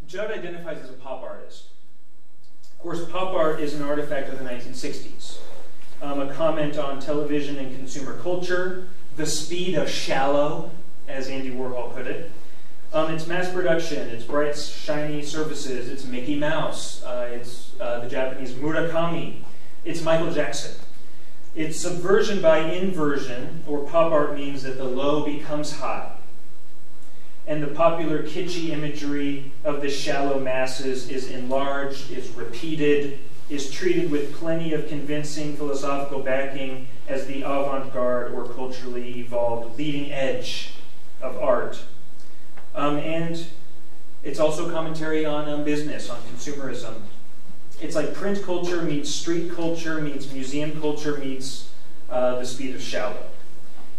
Judd identifies as a pop artist. Of course, pop art is an artifact of the 1960s. A comment on television and consumer culture, the speed of shallow, as Andy Warhol put it. It's mass production, it's bright, shiny surfaces, it's Mickey Mouse, it's the Japanese Murakami, it's Michael Jackson. It's subversion by inversion, or pop art means that the low becomes high. And the popular kitschy imagery of the shallow masses is enlarged, is repeated, is treated with plenty of convincing philosophical backing as the avant-garde or culturally evolved leading edge of art. And it's also commentary on business, on consumerism. It's like print culture meets street culture meets museum culture meets the speed of shallow.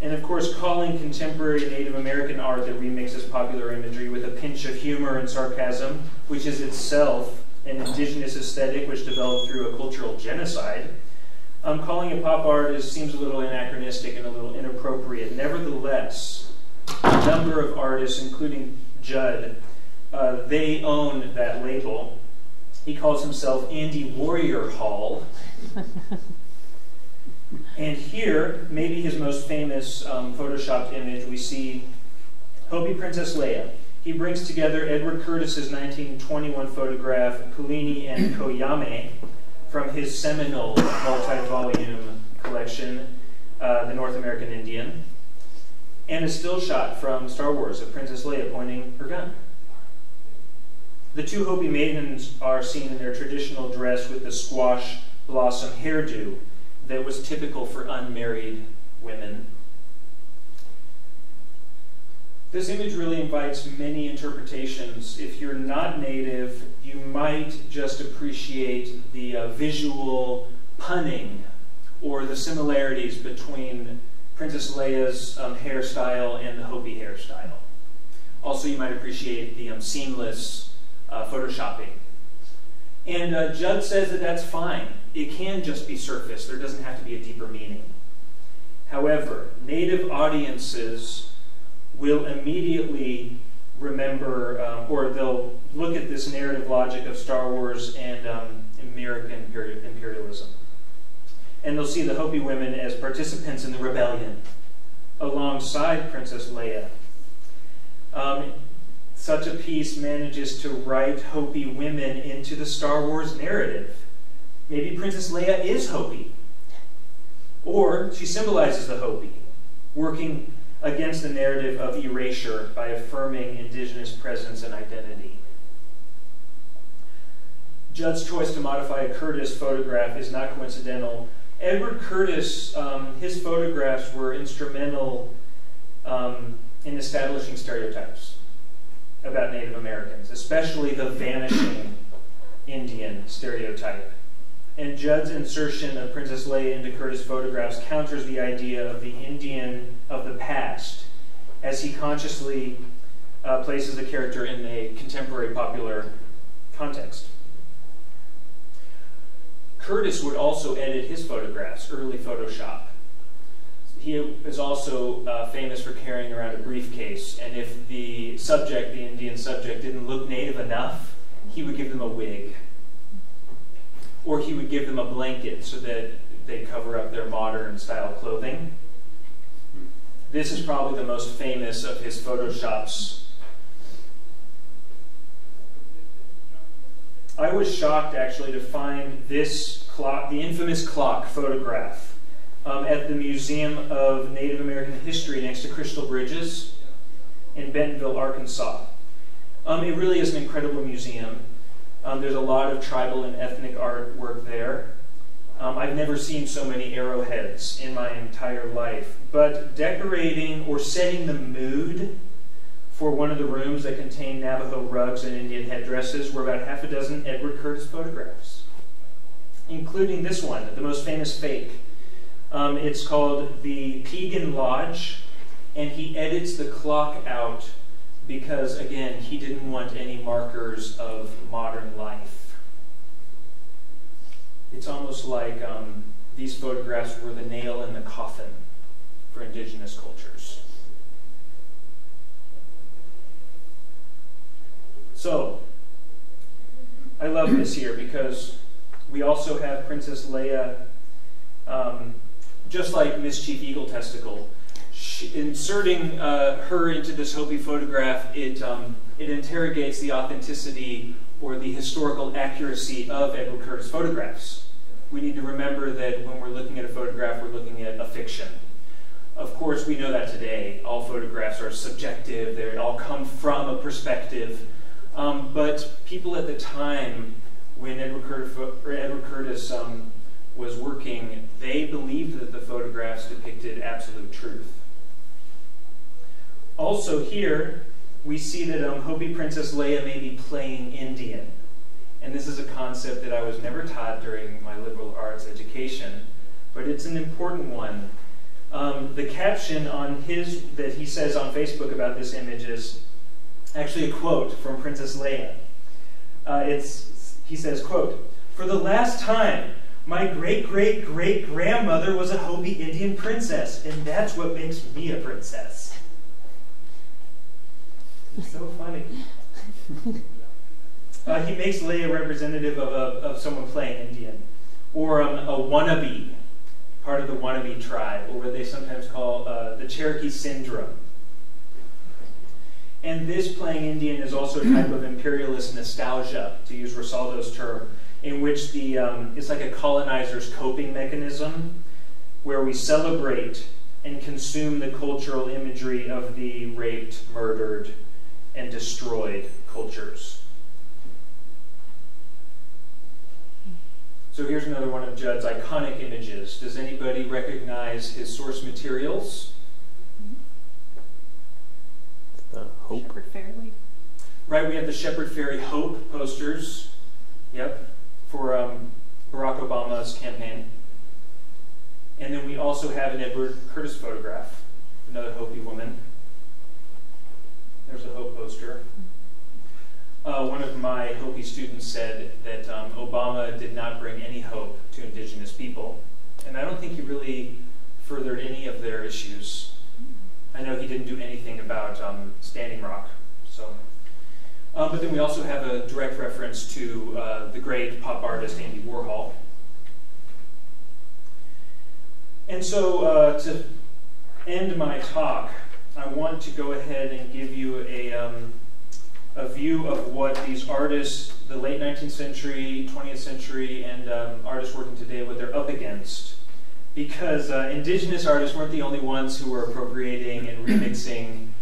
And of course, calling contemporary Native American art that remixes popular imagery with a pinch of humor and sarcasm, which is itself an indigenous aesthetic which developed through a cultural genocide, calling it pop art seems a little anachronistic and a little inappropriate. Nevertheless, a number of artists, including Judd, they own that label. He calls himself Andy Warrior Hall. And here, maybe his most famous photoshopped image, we see Hopi Princess Leia. He brings together Edward Curtis's 1921 photograph, Kulini and Koyame, from his seminal multi-volume collection, The North American Indian, and a still shot from Star Wars of Princess Leia pointing her gun. The two Hopi maidens are seen in their traditional dress with the squash blossom hairdo that was typical for unmarried women. This image really invites many interpretations. If you're not native, you might just appreciate the visual punning or the similarities between Princess Leia's hairstyle and the Hopi hairstyle. Also, you might appreciate the seamless photoshopping. And Judd says that that's fine. It can just be surface. There doesn't have to be a deeper meaning. However, native audiences will immediately remember, or they'll look at this narrative logic of Star Wars and American imperialism. And they'll see the Hopi women as participants in the rebellion, alongside Princess Leia. Such a piece manages to write Hopi women into the Star Wars narrative. Maybe Princess Leia is Hopi. Or she symbolizes the Hopi, working against the narrative of erasure by affirming indigenous presence and identity. Judd's choice to modify a Curtis photograph is not coincidental. Edward Curtis, his photographs were instrumental in establishing stereotypes about Native Americans, especially the vanishing Indian stereotype. And Judd's insertion of Princess Leia into Curtis' photographs counters the idea of the Indian of the past, as he consciously places the character in a contemporary popular context. Curtis would also edit his photographs, early Photoshop. He is also famous for carrying around a briefcase, and if the subject, the Indian subject, didn't look native enough, he would give them a wig. Or he would give them a blanket so that they cover up their modern style clothing. This is probably the most famous of his Photoshops. I was shocked actually to find this clock, the infamous clock photograph, at the Museum of Native American History next to Crystal Bridges in Bentonville, Arkansas. It really is an incredible museum. There's a lot of tribal and ethnic artwork there. I've never seen so many arrowheads in my entire life. But decorating or setting the mood for one of the rooms that contained Navajo rugs and Indian headdresses were about half a dozen Edward Curtis photographs, including this one, the most famous fake. It's called the Piegan Lodge, and he edits the clock out because, again, he didn't want any markers of modern life. It's almost like these photographs were the nail in the coffin for indigenous cultures. So, I love this here because we also have Princess Leia, just like Mischief Eagle Testicle. Inserting her into this Hopi photograph, it interrogates the authenticity or the historical accuracy of Edward Curtis photographs. We need to remember that when we're looking at a photograph, we're looking at a fiction. Of course, we know that today. All photographs are subjective. They all come from a perspective. But people at the time, when Edward Curtis was working, they believed that the photographs depicted absolute truth. Also here, we see that Hopi Princess Leia may be playing Indian. And this is a concept that I was never taught during my liberal arts education, but it's an important one. The caption on that he says on Facebook about this image is actually a quote from Princess Leia. He says, quote, "For the last time, my great-great-great-grandmother was a Hopi Indian princess, and that's what makes me a princess." It's so funny. He makes Leia representative of someone playing Indian, or a wannabe, part of the wannabe tribe, or what they sometimes call the Cherokee syndrome. And this playing Indian is also a type of imperialist nostalgia, to use Rosaldo's term, in which it's like a colonizer's coping mechanism, where we celebrate and consume the cultural imagery of the raped, murdered, and destroyed cultures. So here's another one of Judd's iconic images. Does anybody recognize his source materials? The Hope. Shepherd Fairleigh. Right, we have the Shepherd Fairleigh Hope posters, yep, for Barack Obama's campaign. And then we also have an Edward Curtis photograph, another Hopi woman. There's a Hope poster. One of my Hopi students said that Obama did not bring any hope to indigenous people. And I don't think he really furthered any of their issues. I know he didn't do anything about Standing Rock. So, but then we also have a direct reference to the great pop artist Andy Warhol. And so to end my talk, I want to go ahead and give you a view of what these artists, the late 19th century, 20th century, and artists working today, what they're up against. Because indigenous artists weren't the only ones who were appropriating and remixing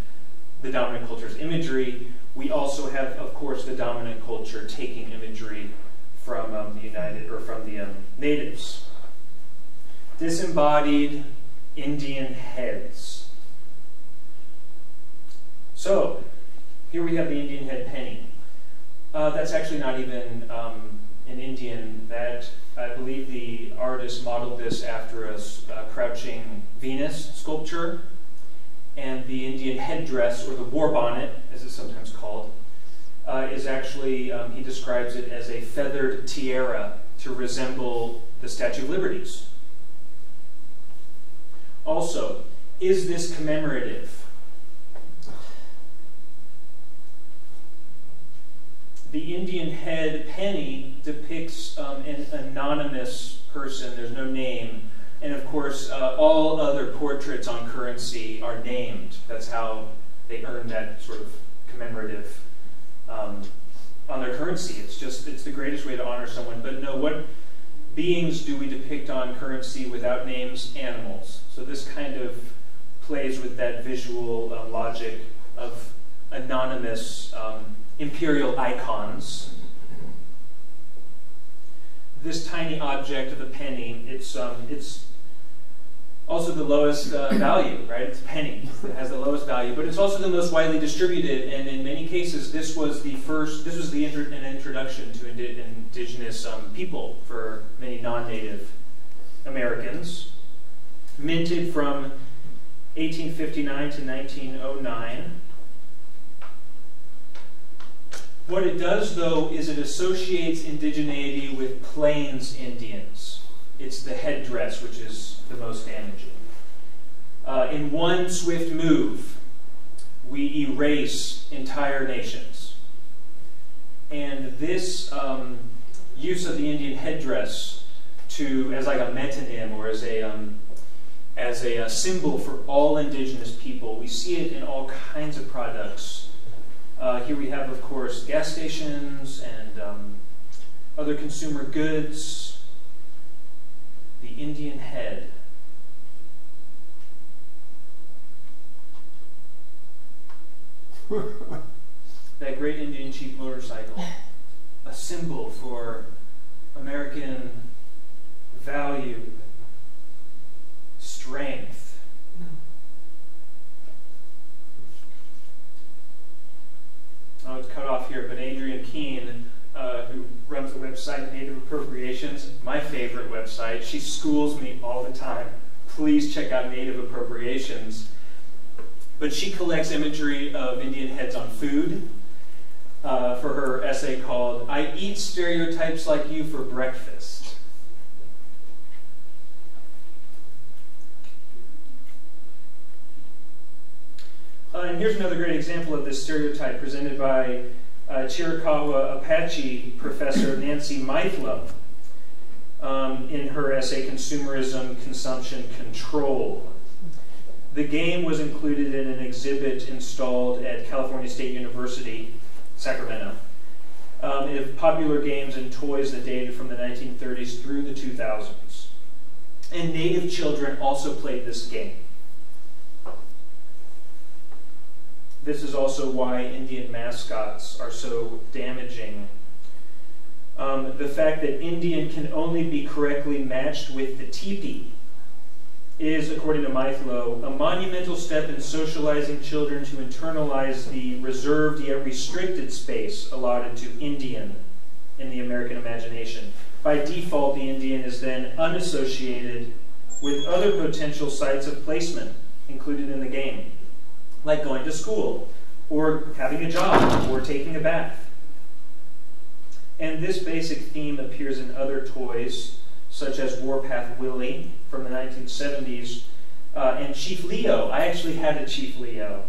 the dominant culture's imagery. We also have, of course, the dominant culture taking imagery from the natives. Disembodied Indian heads. So, here we have the Indian head penny. That's actually not even an Indian. That, I believe the artist modeled this after a crouching Venus sculpture. And the Indian headdress, or the war bonnet, as it's sometimes called, is actually, he describes it as a feathered tiara to resemble the Statue of Liberty's. Also, is this commemorative? The Indian head penny depicts an anonymous person. There's no name. And of course, all other portraits on currency are named. That's how they earn that sort of commemorative on their currency. It's the greatest way to honor someone. But no, what beings do we depict on currency without names? Animals. So this kind of plays with that visual logic of anonymous imperial icons. This tiny object of a penny, it's also the lowest value, right? It's a penny. It has the lowest value, but it's also the most widely distributed, and in many cases this was an introduction to indigenous people for many non-native Americans. Minted from 1859 to 1909. What it does, though, is it associates indigeneity with Plains Indians. It's the headdress which is the most damaging. In one swift move, we erase entire nations. And this use of the Indian headdress as like a metonym or as a symbol for all indigenous people, we see it in all kinds of products. Here we have, of course, gas stations and other consumer goods. The Indian head. That great Indian chief motorcycle. A symbol for American value, strength. Oh, it's cut off here, but Adrienne Keene, who runs the website Native Appropriations, my favorite website, she schools me all the time. Please check out Native Appropriations. But she collects imagery of Indian heads on food for her essay called "I Eat Stereotypes Like You for Breakfast." And here's another great example of this stereotype presented by Chiricahua Apache professor Nancy Mithlow in her essay "Consumerism, Consumption, Control." The game was included in an exhibit installed at California State University, Sacramento, of popular games and toys that dated from the 1930s through the 2000s. And Native children also played this game. This is also why Indian mascots are so damaging. The fact that Indian can only be correctly matched with the teepee is, according to Mithlow, a monumental step in socializing children to internalize the reserved yet restricted space allotted to Indian in the American imagination. By default, the Indian is then unassociated with other potential sites of placement included in the game, like going to school, or having a job, or taking a bath. And this basic theme appears in other toys, such as Warpath Willie from the 1970s, and Chief Leo. I actually had a Chief Leo,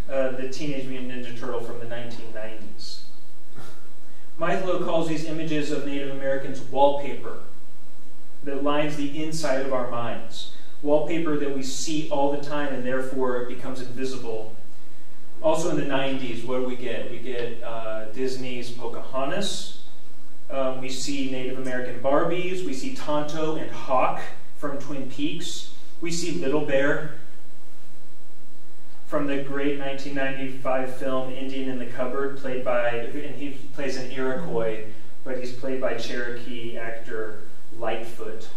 the Teenage Mutant Ninja Turtle from the 1990s. Mithlow calls these images of Native Americans wallpaper that lines the inside of our minds. Wallpaper that we see all the time and therefore it becomes invisible. Also in the 90s, what do we get? We get Disney's Pocahontas. We see Native American Barbies. We see Tonto and Hawk from Twin Peaks. We see Little Bear from the great 1995 film Indian in the Cupboard, and he plays an Iroquois, but he's played by Cherokee actor Lightfoot.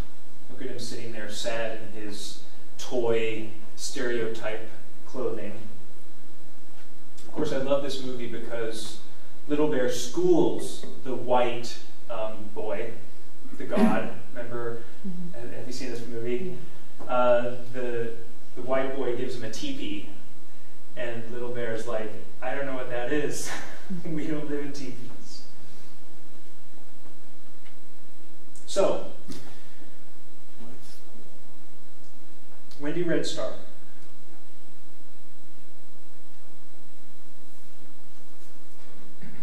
Look at him sitting there sad in his toy stereotype clothing. Of course, I love this movie because Little Bear schools the white boy, the god. Remember, have you seen this movie? Yeah. The white boy gives him a teepee, and Little Bear's like, I don't know what that is. We don't live in teepees. So, Wendy Red Star.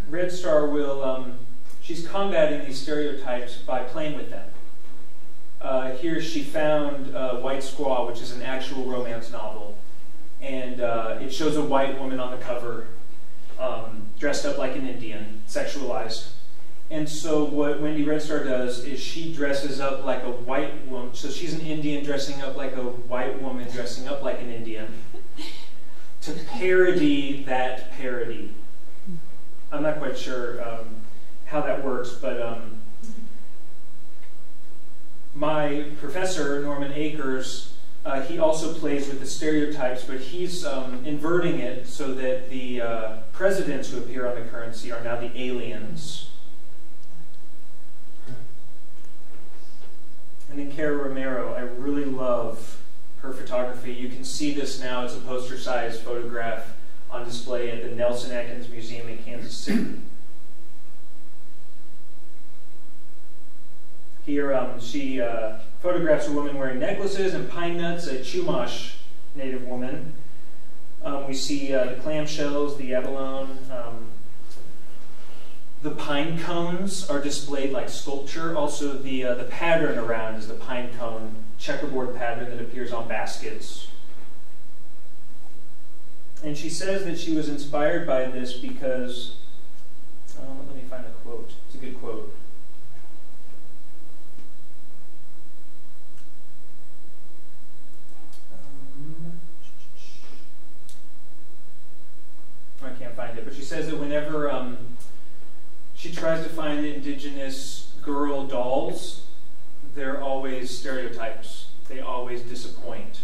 Red Star will, she's combating these stereotypes by playing with them. Here she found White Squaw, which is an actual romance novel. And it shows a white woman on the cover, dressed up like an Indian, sexualized. And so what Wendy Red Star does is she dresses up like a white woman. So she's an Indian dressing up like a white woman dressing up like an Indian to parody that parody. I'm not quite sure how that works, but my professor, Norman Akers, he also plays with the stereotypes, but he's inverting it so that the presidents who appear on the currency are now the aliens. And then Cara Romero, I really love her photography. You can see this now. It's a poster-sized photograph on display at the Nelson Atkins Museum in Kansas City. Here she photographs a woman wearing necklaces and pine nuts, a Chumash native woman. We see the clamshells, the abalone. The pine cones are displayed like sculpture. Also, the pattern around is the pine cone checkerboard pattern that appears on baskets. And she says that she was inspired by this because, let me find a quote. It's a good quote. I can't find it, but she says that whenever she tries to find indigenous girl dolls, they're always stereotypes. They always disappoint.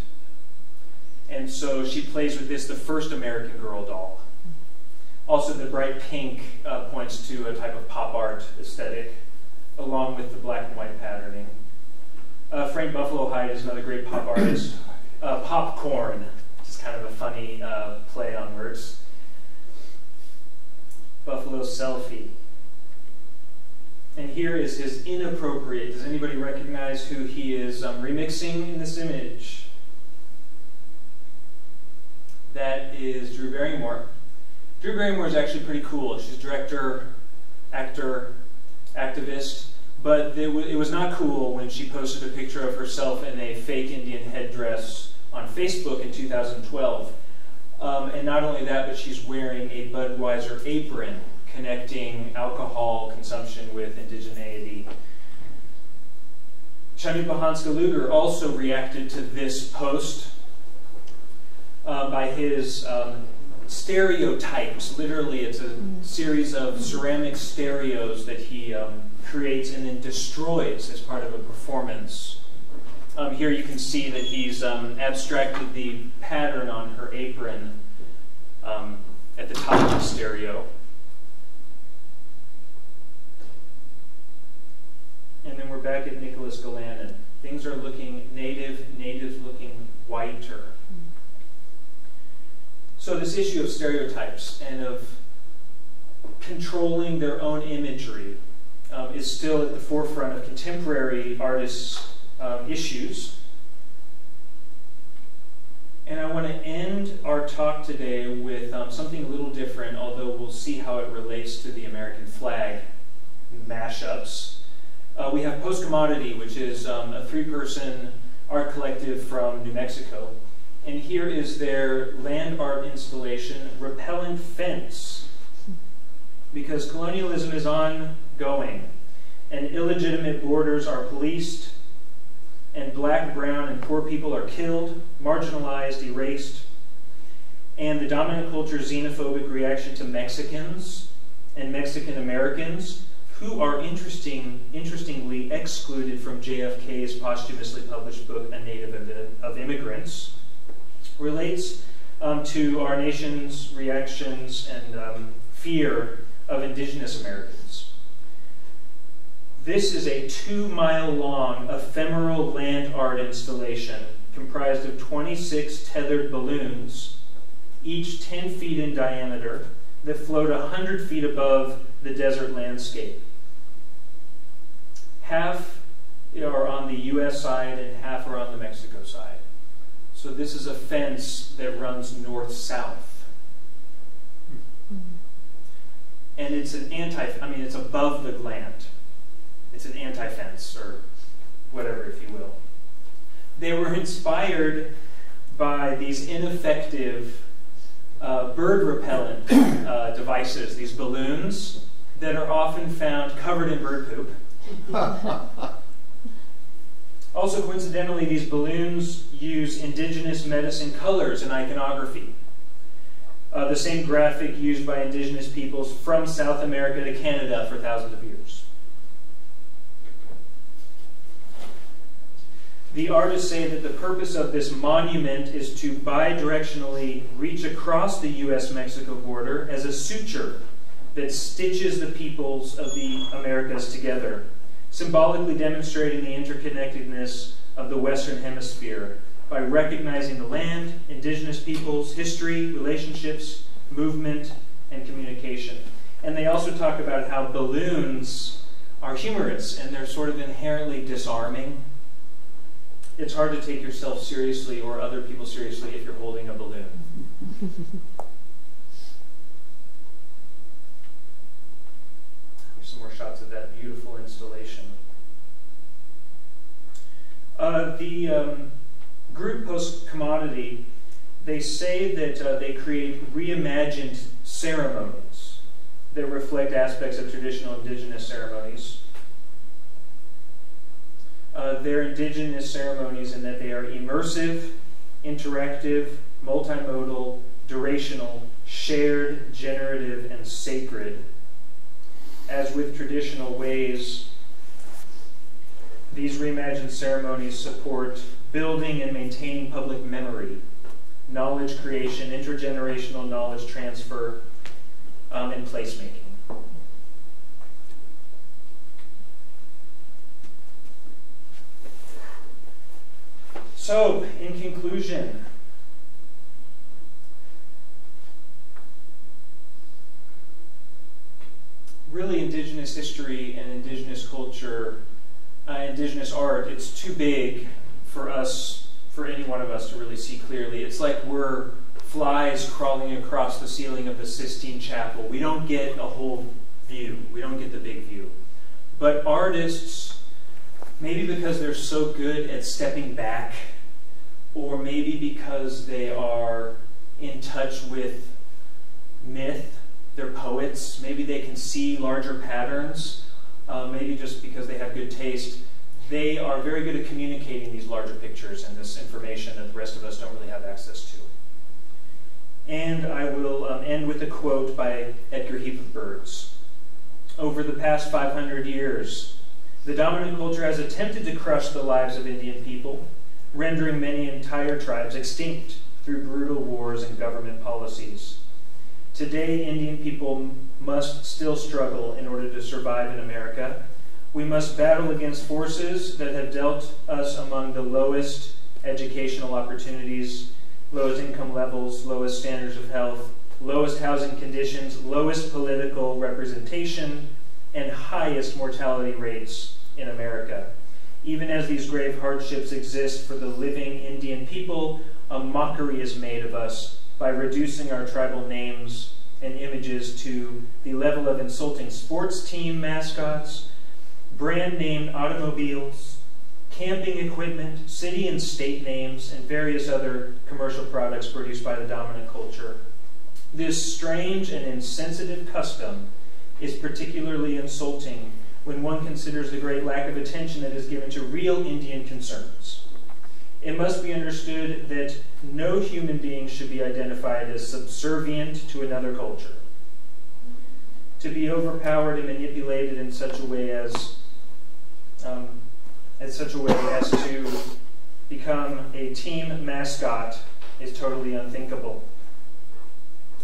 And so she plays with this, the first American Girl doll. Also, the bright pink points to a type of pop art aesthetic, along with the black and white patterning. Frank Buffalo Hyde is another great pop artist. Popcorn, which is kind of a funny play on words. Buffalo Selfie. And here is his inappropriate. Does anybody recognize who he is remixing in this image? That is Drew Barrymore. Drew Barrymore is actually pretty cool. She's director, actor, activist, but it was not cool when she posted a picture of herself in a fake Indian headdress on Facebook in 2012. And not only that, but she's wearing a Budweiser apron, connecting alcohol consumption with indigeneity. Chanupa Hanska-Luger also reacted to this post by his stereotypes. Literally, it's a series of ceramic stereos that he creates and then destroys as part of a performance. Here you can see that he's abstracted the pattern on her apron at the top of the stereo. And then we're back at Nicholas Galanin. Things are looking natives looking whiter. So this issue of stereotypes and of controlling their own imagery is still at the forefront of contemporary artists' issues. And I want to end our talk today with something a little different, although we'll see how it relates to the American flag mashups. We have Post Commodity, which is a three-person art collective from New Mexico. And here is their land art installation, Repellent Fence. Because colonialism is ongoing, and illegitimate borders are policed, and black, brown, and poor people are killed, marginalized, erased, and the dominant culture's xenophobic reaction to Mexicans and Mexican Americans, who are interestingly excluded from JFK's posthumously published book, A Native of Immigrants, relates to our nation's reactions and fear of indigenous Americans. This is a 2-mile-long ephemeral land art installation comprised of 26 tethered balloons, each 10 feet in diameter, that float 100 feet above the desert landscape. Half are on the U.S. side and half are on the Mexico side. So this is a fence that runs north-south. And it's an it's above the land. It's an anti-fence, or whatever, if you will. They were inspired by these ineffective bird repellent devices, these balloons that are often found covered in bird poop. Also, coincidentally, these balloons use indigenous medicine colors and iconography. The same graphic used by indigenous peoples from South America to Canada for thousands of years. The artists say that the purpose of this monument is to bidirectionally reach across the U.S.-Mexico border as a suture that stitches the peoples of the Americas together, symbolically demonstrating the interconnectedness of the Western Hemisphere by recognizing the land, indigenous peoples, history, relationships, movement, and communication. And they also talk about how balloons are humorous and they're sort of inherently disarming. It's hard to take yourself seriously or other people seriously if you're holding a balloon. that beautiful installation. The group Post-Commodity, they say that they create reimagined ceremonies that reflect aspects of traditional indigenous ceremonies. They're indigenous ceremonies in that they are immersive, interactive, multimodal, durational, shared, generative, and sacred. As with traditional ways, these reimagined ceremonies support building and maintaining public memory, knowledge creation, intergenerational knowledge transfer, and placemaking. So, in conclusion, really indigenous history and indigenous culture, indigenous art, it's too big for us, for any one of us to really see clearly. It's like we're flies crawling across the ceiling of the Sistine Chapel. We don't get a whole view. We don't get the big view. But artists, maybe because they're so good at stepping back, or maybe because they are in touch with myth, they're poets, maybe they can see larger patterns, maybe just because they have good taste, they are very good at communicating these larger pictures and this information that the rest of us don't really have access to. And I will end with a quote by Edgar Heath of Birds. Over the past 500 years, the dominant culture has attempted to crush the lives of Indian people, rendering many entire tribes extinct through brutal wars and government policies. Today, Indian people must still struggle in order to survive in America. We must battle against forces that have dealt us among the lowest educational opportunities, lowest income levels, lowest standards of health, lowest housing conditions, lowest political representation, and highest mortality rates in America. Even as these grave hardships exist for the living Indian people, a mockery is made of us by reducing our tribal names and images to the level of insulting sports team mascots, brand-named automobiles, camping equipment, city and state names, and various other commercial products produced by the dominant culture. This strange and insensitive custom is particularly insulting when one considers the great lack of attention that is given to real Indian concerns. It must be understood that no human being should be identified as subservient to another culture, to be overpowered and manipulated in such a way as to become a team mascot is totally unthinkable.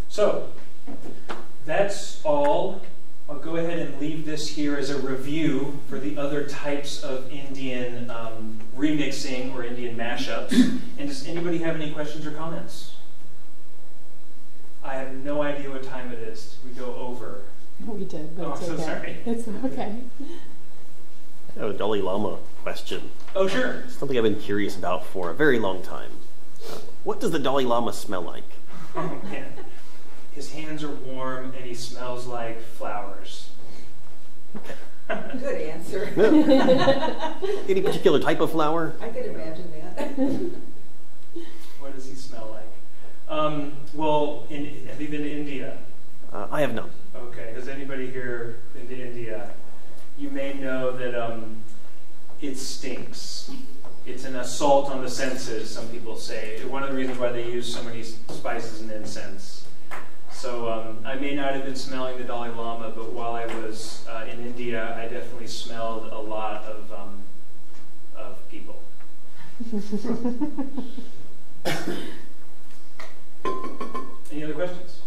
So, that's all. I'll go ahead and leave this here as a review for the other types of Indian remixing or Indian mashups. And does anybody have any questions or comments? I have no idea what time it is. We go over. We did, but it's okay. So sorry. It's okay. I have a Dalai Lama question. Oh, sure. Something I've been curious about for a very long time. What does the Dalai Lama smell like? Oh, man. His hands are warm and he smells like flowers. Good answer. Any particular type of flower? I could imagine that. What does he smell like? Well, have you been to India? I have not. Okay, has anybody here been to India? You may know that it stinks. It's an assault on the senses, some people say. One of the reasons why they use so many spices and incense. So I may not have been smelling the Dalai Lama, but while I was in India, I definitely smelled a lot of people. Any other questions?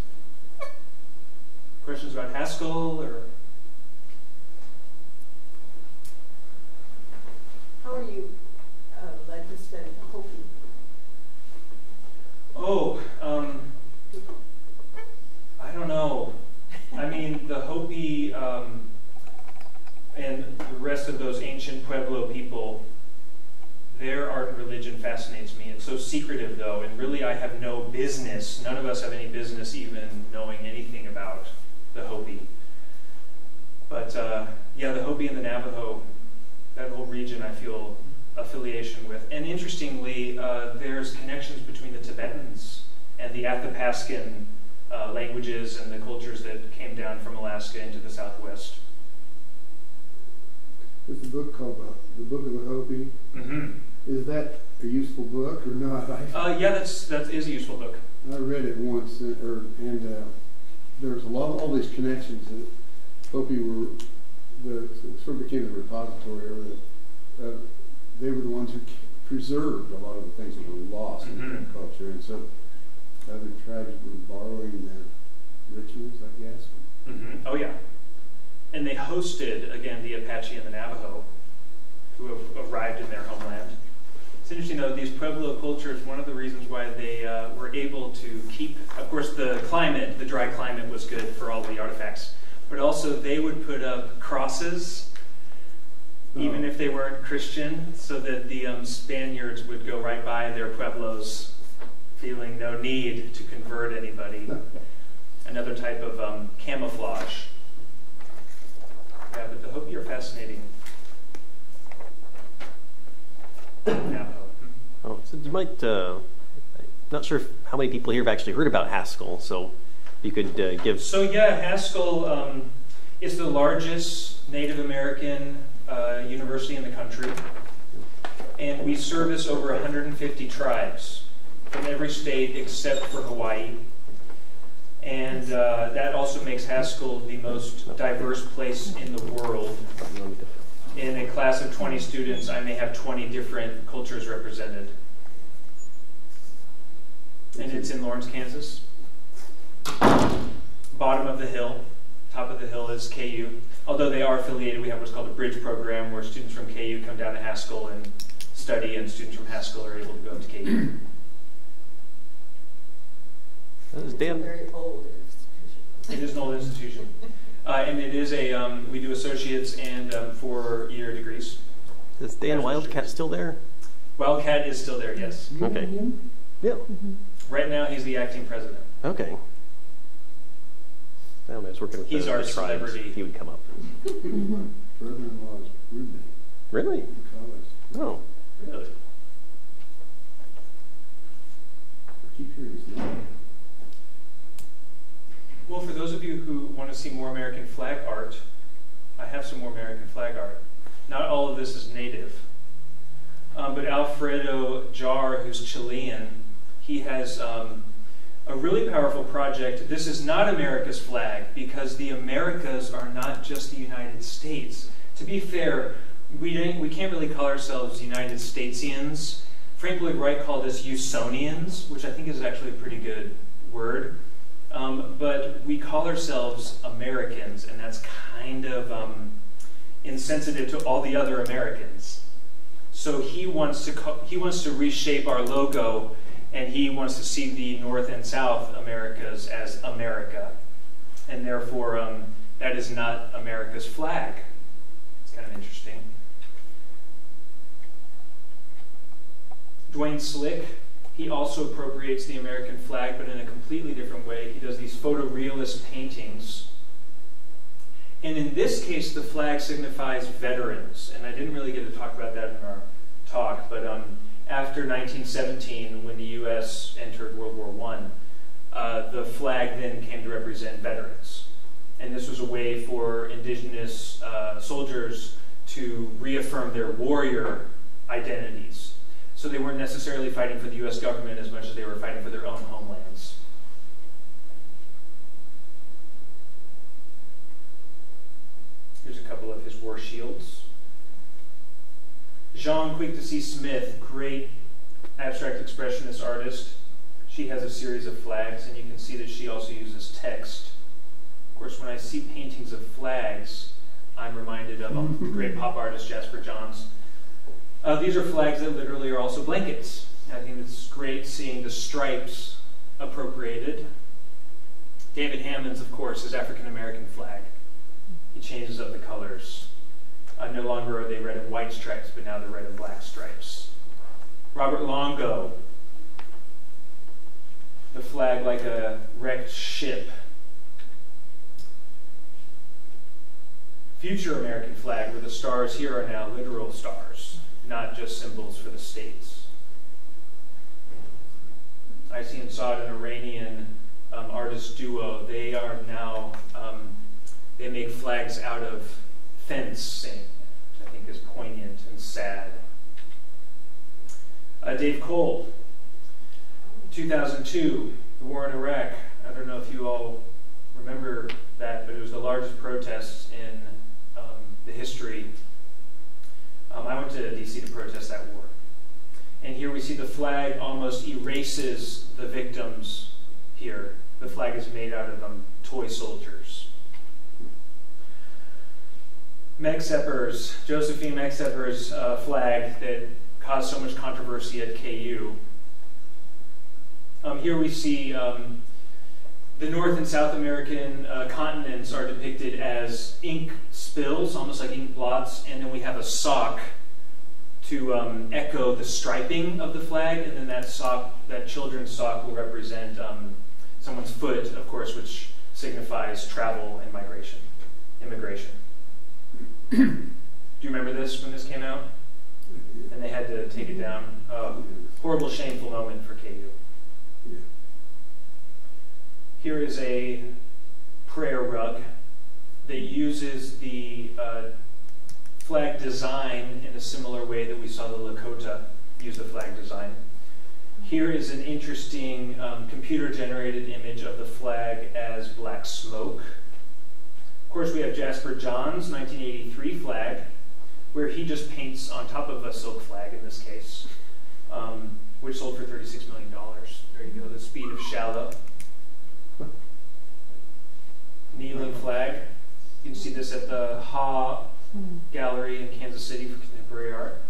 Questions about Haskell or? How are you led to study Hopi? Oh, I don't know. I mean, the Hopi and the rest of those ancient Pueblo people, their art and religion fascinates me. It's so secretive, though, and really I have no business, none of us have any business even knowing anything about the Hopi. But But yeah, the Hopi and the Navajo, that whole region I feel affiliation with. And interestingly, there's connections between the Tibetans and the Athapascan languages and the cultures that came down from Alaska into the Southwest. There's a book called The Book of the Hopi. Mm-hmm. Is that a useful book or not? Yeah, that is a useful book. I read it once, and there's all these connections that Hopi sort of became the repository, or they were the ones who preserved a lot of the things that were lost in the culture, and so other tribes were borrowing their rituals, I guess. Mm-hmm. Oh yeah, and they hosted again the Apache and the Navajo, who have arrived in their homeland. It's interesting though, these Pueblo cultures, one of the reasons why they were able to keep, of course the climate, the dry climate was good for all the artifacts, but also they would put up crosses, even if they weren't Christian, so that the Spaniards would go right by their Pueblos, feeling no need to convert anybody. Another type of camouflage. Yeah, but the Hopi are fascinating. Navajo. Oh, so you might, not sure how many people here have actually heard about Haskell, so you could give... So yeah, Haskell is the largest Native American university in the country, and we service over 150 tribes from every state except for Hawaii. And that also makes Haskell the most diverse place in the world. In a class of 20 students, I may have 20 different cultures represented. And it's in Lawrence, Kansas. Bottom of the hill. Top of the hill is KU. Although they are affiliated, we have what's called a bridge program where students from KU come down to Haskell and study, and students from Haskell are able to go up to KU. It's Dan. a very old institution. It is an old institution. And it is we do associates and 4-year degrees. Is Dan Wildcat still there? Wildcat is still there, yes. Okay. Yeah. Right now he's the acting president. Okay. I was working with He's the our tribes. celebrity. He would come up. My brother-in-law's roommate Really? in college. Oh. Really? I keep hearing his name. Well, for those of you who want to see more American flag art, I have some more American flag art. Not all of this is native. But Alfredo Jar, who's Chilean, he has a really powerful project. This is not America's flag, because the Americas are not just the United States. To be fair, we can't really call ourselves United Statesians. Frank Lloyd Wright called us Usonians, which I think is actually a pretty good word. But we call ourselves Americans, and that's kind of insensitive to all the other Americans. So he wants to reshape our logo, and he wants to see the North and South Americas as America, and therefore that is not America's flag. It's kind of interesting. Dwayne Slick, he also appropriates the American flag, but in a completely different way. He does these photorealist paintings. And in this case, the flag signifies veterans. And I didn't really get to talk about that in our talk, but after 1917, when the U.S. entered World War I, the flag then came to represent veterans. And this was a way for indigenous soldiers to reaffirm their warrior identities. So they weren't necessarily fighting for the U.S. government as much as they were fighting for their own homelands. Here's a couple of his war shields. Jean Quick-to-See Smith, great abstract expressionist artist. She has a series of flags, and you can see that she also uses text. Of course, when I see paintings of flags, I'm reminded of the great pop artist Jasper Johns. These are flags that literally are also blankets. And I think it's great seeing the stripes appropriated. David Hammond's, of course, is African-American flag. He changes up the colors. No longer are they red and white stripes, but now they're red and black stripes. Robert Longo, the flag like a wrecked ship. future American flag, where the stars here are now literal stars, not just symbols for the states. I see and saw an Iranian artist duo. They are now, they make flags out of fencing, which I think is poignant and sad. Dave Cole, 2002, the war in Iraq. I don't know if you all remember that, but it was the largest protests in the history. I went to DC to protest that war. And here we see the flag almost erases the victims here. The flag is made out of toy soldiers. Josephine Megsepper's flag that caused so much controversy at KU. Here we see the North and South American continents are depicted as ink spills, almost like ink blots, and then we have a sock to echo the striping of the flag, and then that children's sock will represent someone's foot, of course, which signifies travel and immigration. Do you remember this when this came out? And they had to take it down. Horrible, shameful moment for KU. Yeah. Here is a prayer rug that uses the flag design in a similar way that we saw the Lakota use the flag design. Here is an interesting computer-generated image of the flag as black smoke. Of course, we have Jasper John's 1983 flag, where he just paints on top of a silk flag in this case, which sold for $36 million. There you go, the speed of shallow. Kneeling flag. You can see this at the Ha Gallery in Kansas City for contemporary art.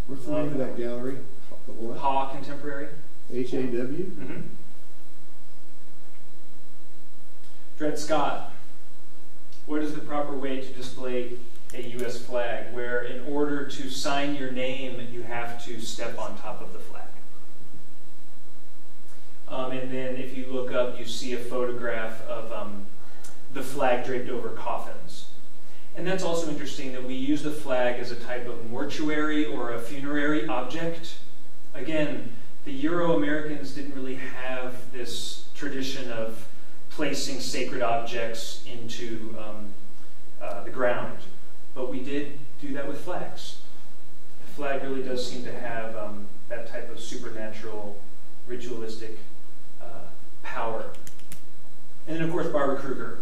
What's the name of that gallery? The what? Ha Contemporary. H-A-W? Mm-hmm. Dred Scott. What is the proper way to display a U.S. flag, where in order to sign your name, you have to step on top of the flag? And then if you look up, you see a photograph of the flag draped over coffins. And that's also interesting that we use the flag as a type of mortuary or a funerary object. Again, the Euro-Americans didn't really have this tradition of placing sacred objects into the ground, but we did do that with flags. The flag really does seem to have that type of supernatural, ritualistic power. And then, of course, Barbara Kruger.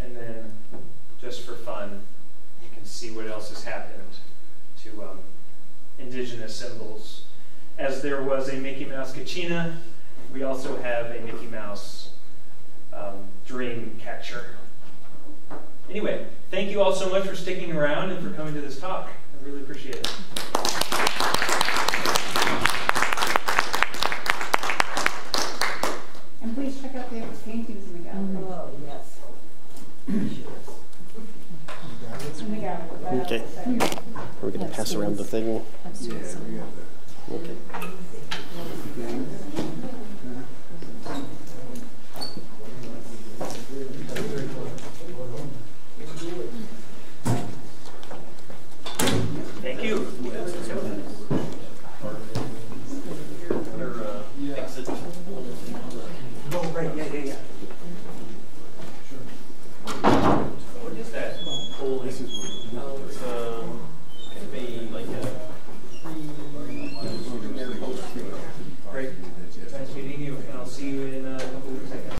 And then, just for fun, you can see what else has happened to indigenous symbols. As there was a Mickey Mouse Kachina, we also have a Mickey Mouse dream catcher. Anyway, thank you all so much for sticking around and for coming to this talk. I really appreciate it. And please check out the paintings in the gallery. Oh, yes. In the gallery. Right Okay. outside. We're going to pass around the thing. Yeah, we got that. Okay. Thank you. Exit. Oh, right, yeah.